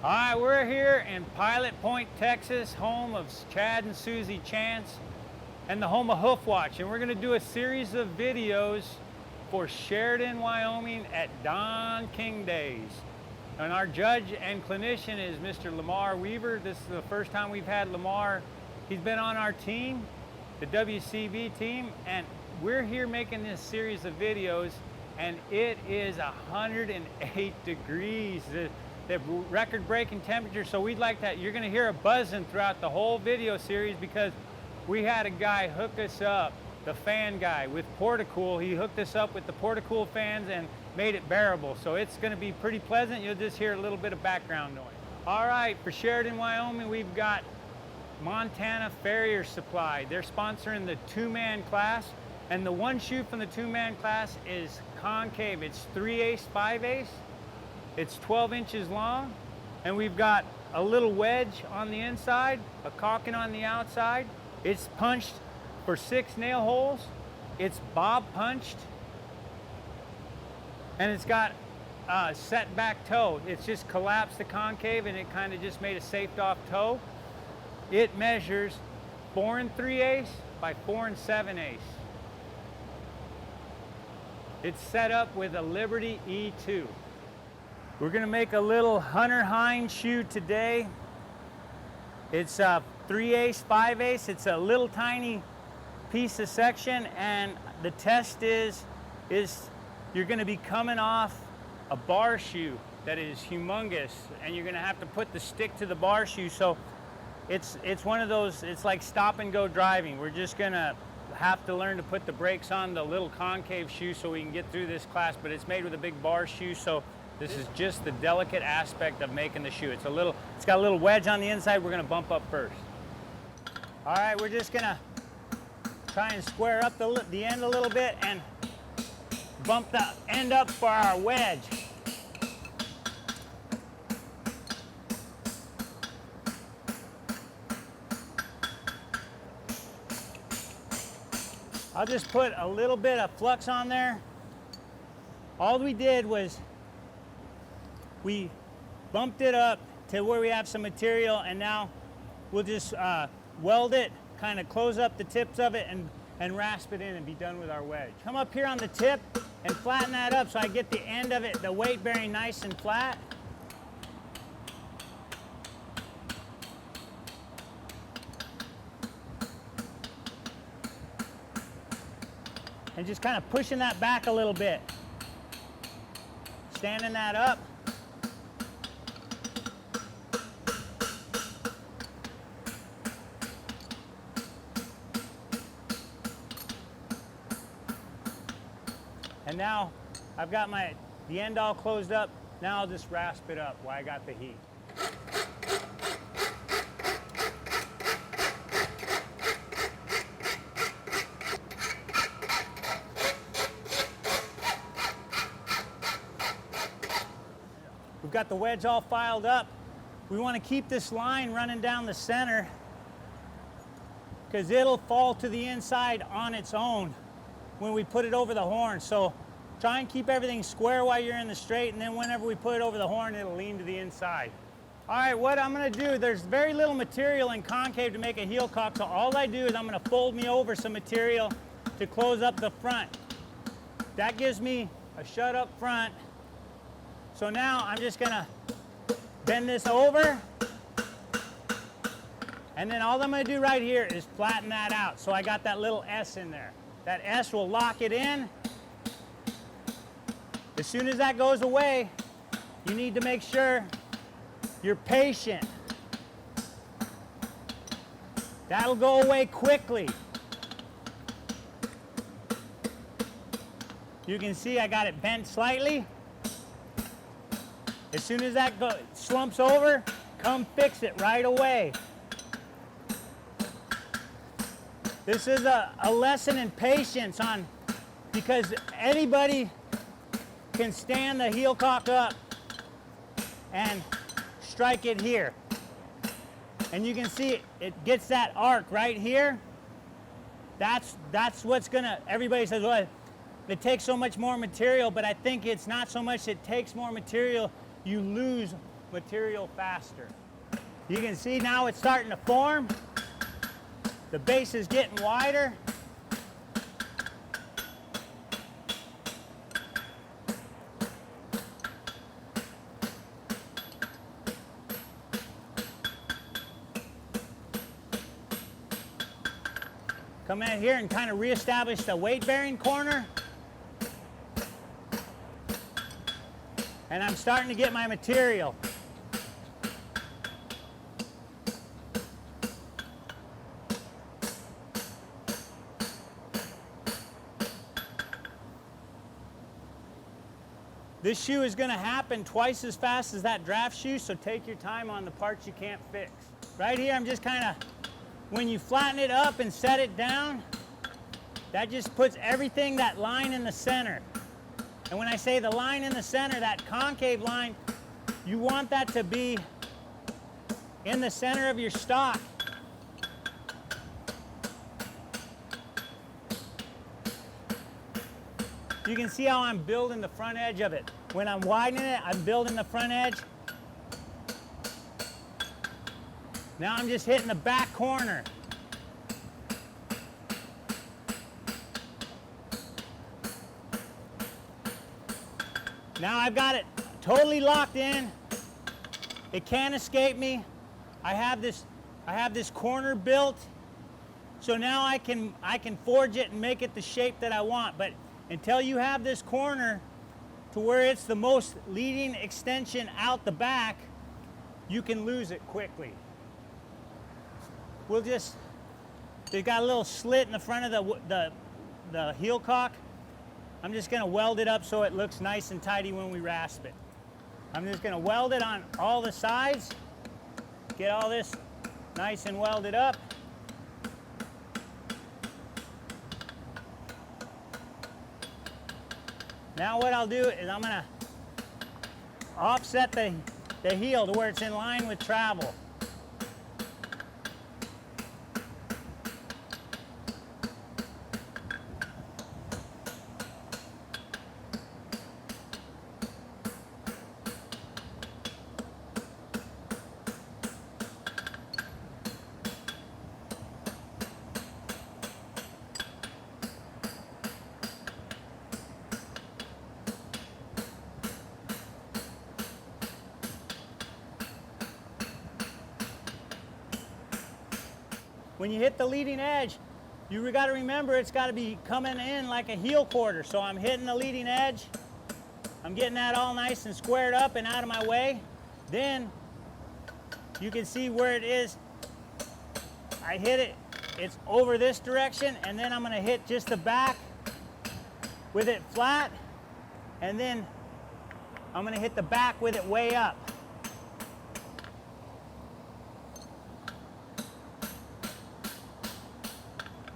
All right, we're here in Pilot Point, Texas, home of Chad and Susie Chance, and the home of Hoof Watch. And we're going to do a series of videos for Sheridan, Wyoming at Don King Days. And our judge and clinician is Mr. Lamar Weaver. This is the first time we've had Lamar. He's been on our team, the WCB team, and we're here making this series of videos, and it is 108 degrees. The record-breaking temperature, so we'd like that. You're going to hear a buzzing throughout the whole video series because we had a guy hook us up, the fan guy, with Portacool. He hooked us up with the Portacool fans and made it bearable. So it's going to be pretty pleasant. You'll just hear a little bit of background noise. All right, for Sheridan, Wyoming, we've got Montana Farrier Supply. They're sponsoring the two-man class, and the one shoe from the two-man class is Concave. It's 3/8, 5/8. It's 12 inches long, and we've got a little wedge on the inside, a caulking on the outside. It's punched for 6 nail holes. It's bob punched, and it's got a set back toe. It's just collapsed the concave, and it kind of just made a safed off toe. It measures 4 3/8 by 4 7/8. It's set up with a Liberty E2. We're gonna make a little Hunter Hind shoe today. It's 3/8, 5/8. It's a little tiny piece of section, and the test is you're gonna be coming off a bar shoe that is humongous, and you're gonna have to put the stick to the bar shoe. So it's one of those, it's like stop and go driving. We're just gonna have to learn to put the brakes on the little concave shoe so we can get through this class, but it's made with a big bar shoe, so this is just the delicate aspect of making the shoe. It's got a little wedge on the inside. We're gonna bump up first. All right, we're just gonna try and square up the end a little bit and bump the end up for our wedge. I'll just put a little bit of flux on there. All we did was we bumped it up to where we have some material, and now we'll just weld it, kind of close up the tips of it, and rasp it in and be done with our wedge. Come up here on the tip and flatten that up so I get the end of it, the weight bearing nice and flat. And just kind of pushing that back a little bit. Standing that up. And now I've got the end all closed up. Now I'll just rasp it up while I got the heat. We've got the wedge all filed up. We want to keep this line running down the center because it'll fall to the inside on its own when we put it over the horn. So try and keep everything square while you're in the straight, and then whenever we put it over the horn, it'll lean to the inside. All right, what I'm gonna do, there's very little material in concave to make a heel caulk, so all I do is I'm gonna fold me over some material to close up the front. That gives me a shut up front. So now I'm just gonna bend this over, and then all I'm gonna do right here is flatten that out. So I got that little S in there. That S will lock it in. As soon as that goes away, you need to make sure you're patient. That'll go away quickly. You can see I got it bent slightly. As soon as that slumps over, come fix it right away. This is a lesson in patience because anybody can stand the heel caulk up and strike it here. And you can see it gets that arc right here. That's what's gonna, everybody says, well, it takes so much more material, but I think it's not so much it takes more material, you lose material faster. You can see now it's starting to form. The base is getting wider. Come in here and kind of reestablish the weight bearing corner. And I'm starting to get my material. This shoe is going to happen twice as fast as that draft shoe, so take your time on the parts you can't fix. Right here, I'm just kind of, when you flatten it up and set it down, that just puts everything, that line in the center. And when I say the line in the center, that concave line, you want that to be in the center of your stock. You can see how I'm building the front edge of it. When I'm widening it, I'm building the front edge. Now I'm just hitting the back corner. Now I've got it totally locked in. It can't escape me. I have this corner built. So now I can forge it and make it the shape that I want. But until you have this corner to where it's the most leading extension out the back, you can lose it quickly. They've got a little slit in the front of the heel caulk. I'm just gonna weld it up so it looks nice and tidy when we rasp it. I'm just gonna weld it on all the sides, get all this nice and welded up. Now what I'll do is I'm gonna offset the heel to where it's in line with travel. When you hit the leading edge, you got to remember it's got to be coming in like a heel quarter. So I'm hitting the leading edge. I'm getting that all nice and squared up and out of my way. Then you can see where it is. I hit it, it's over this direction, and then I'm going to hit just the back with it flat, and then I'm going to hit the back with it way up.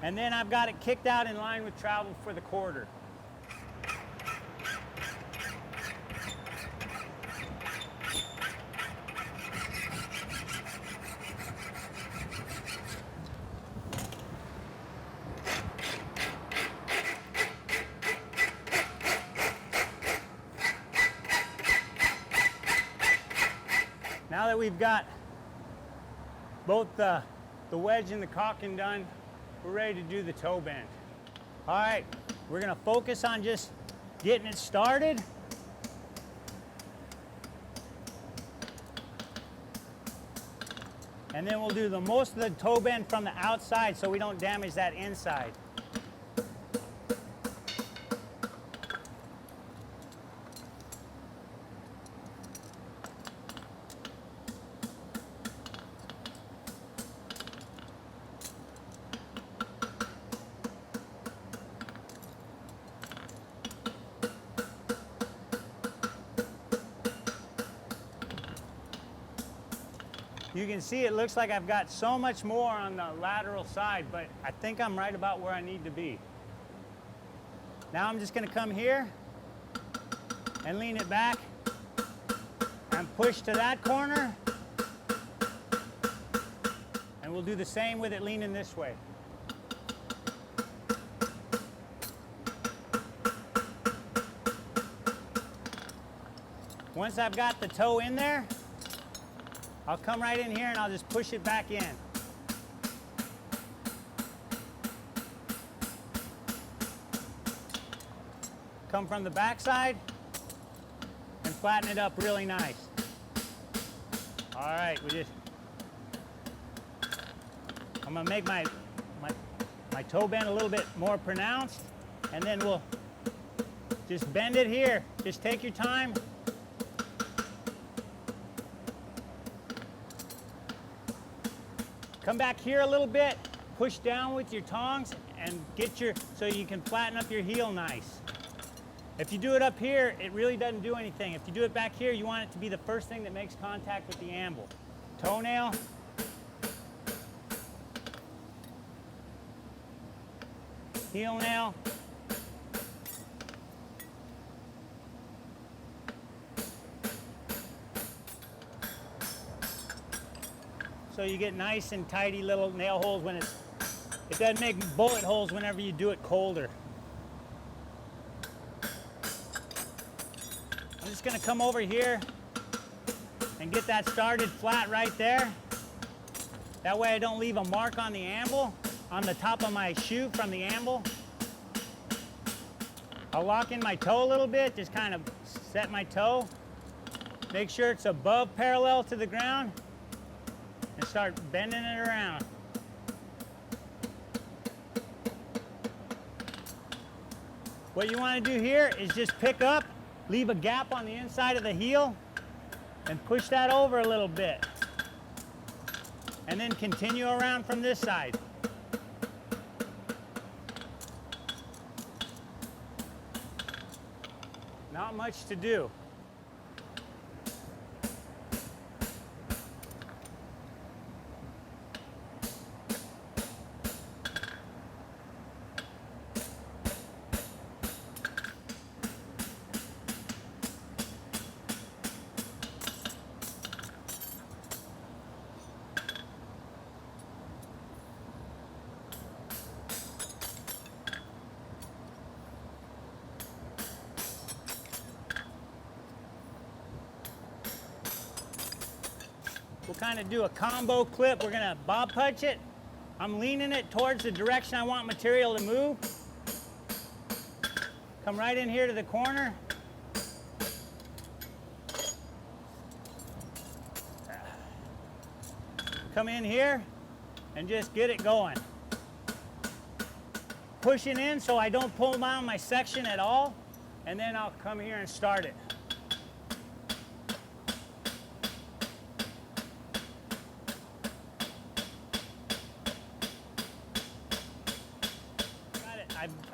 And then I've got it kicked out in line with travel for the quarter. Now that we've got both the wedge and the caulking done, we're ready to do the toe bend. All right, we're gonna focus on just getting it started. And then we'll do the most of the toe bend from the outside so we don't damage that inside. You can see it looks like I've got so much more on the lateral side, but I think I'm right about where I need to be. Now I'm just going to come here and lean it back and push to that corner. And we'll do the same with it leaning this way. Once I've got the toe in there, I'll come right in here and I'll just push it back in. Come from the back side and flatten it up really nice. All right, I'm gonna make my toe bend a little bit more pronounced, and then we'll just bend it here. Just take your time. Come back here a little bit, push down with your tongs and so you can flatten up your heel nice. If you do it up here, it really doesn't do anything. If you do it back here, you want it to be the first thing that makes contact with the anvil. Toenail. Heel nail. So you get nice and tidy little nail holes when it doesn't make bullet holes whenever you do it colder. I'm just gonna come over here and get that started flat right there. That way I don't leave a mark on the anvil, on the top of my shoe from the anvil. I'll lock in my toe a little bit, just kind of set my toe. Make sure it's above parallel to the ground and start bending it around. What you want to do here is just pick up, leave a gap on the inside of the heel, and push that over a little bit. And then continue around from this side. Not much to do. We'll kind of do a combo clip. We're gonna bob punch it. I'm leaning it towards the direction I want material to move. Come right in here to the corner. Come in here and just get it going. Push it in so I don't pull down my section at all, and then I'll come here and start it.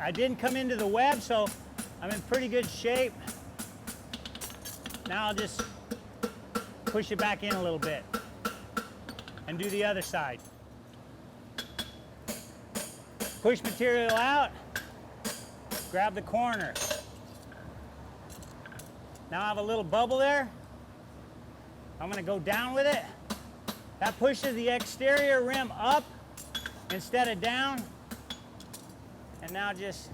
I didn't come into the web, so I'm in pretty good shape. Now I'll just push it back in a little bit and do the other side. Push material out, grab the corner. Now I have a little bubble there. I'm gonna go down with it. That pushes the exterior rim up instead of down. And now just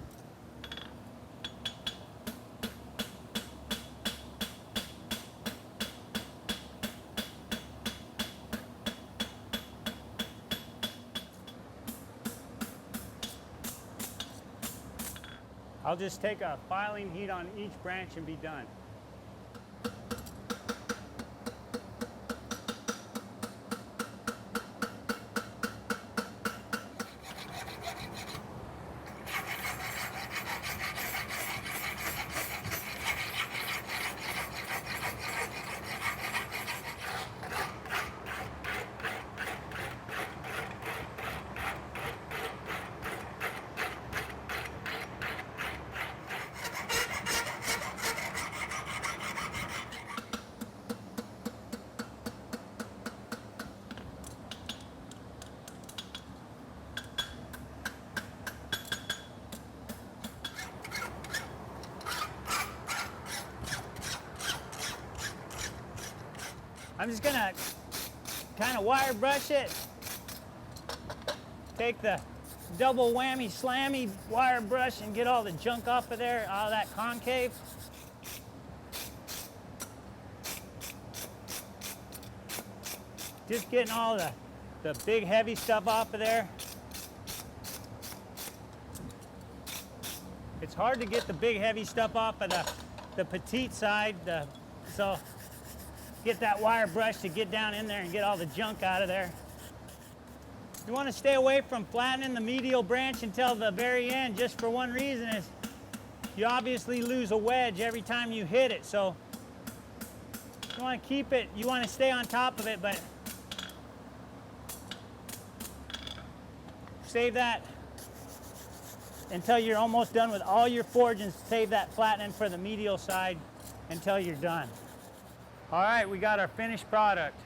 I'll just take a filing heat on each branch and be done. I'm just gonna kind of wire brush it. Take the double whammy slammy wire brush and get all the junk off of there, all that concave. Just getting all the big heavy stuff off of there. It's hard to get the big heavy stuff off of the petite side, so get that wire brush to get down in there and get all the junk out of there. You want to stay away from flattening the medial branch until the very end, just for one reason, is you obviously lose a wedge every time you hit it. So you want to keep it, you want to stay on top of it, but save that until you're almost done with all your forge, and save that flattening for the medial side until you're done. All right, we got our finished product.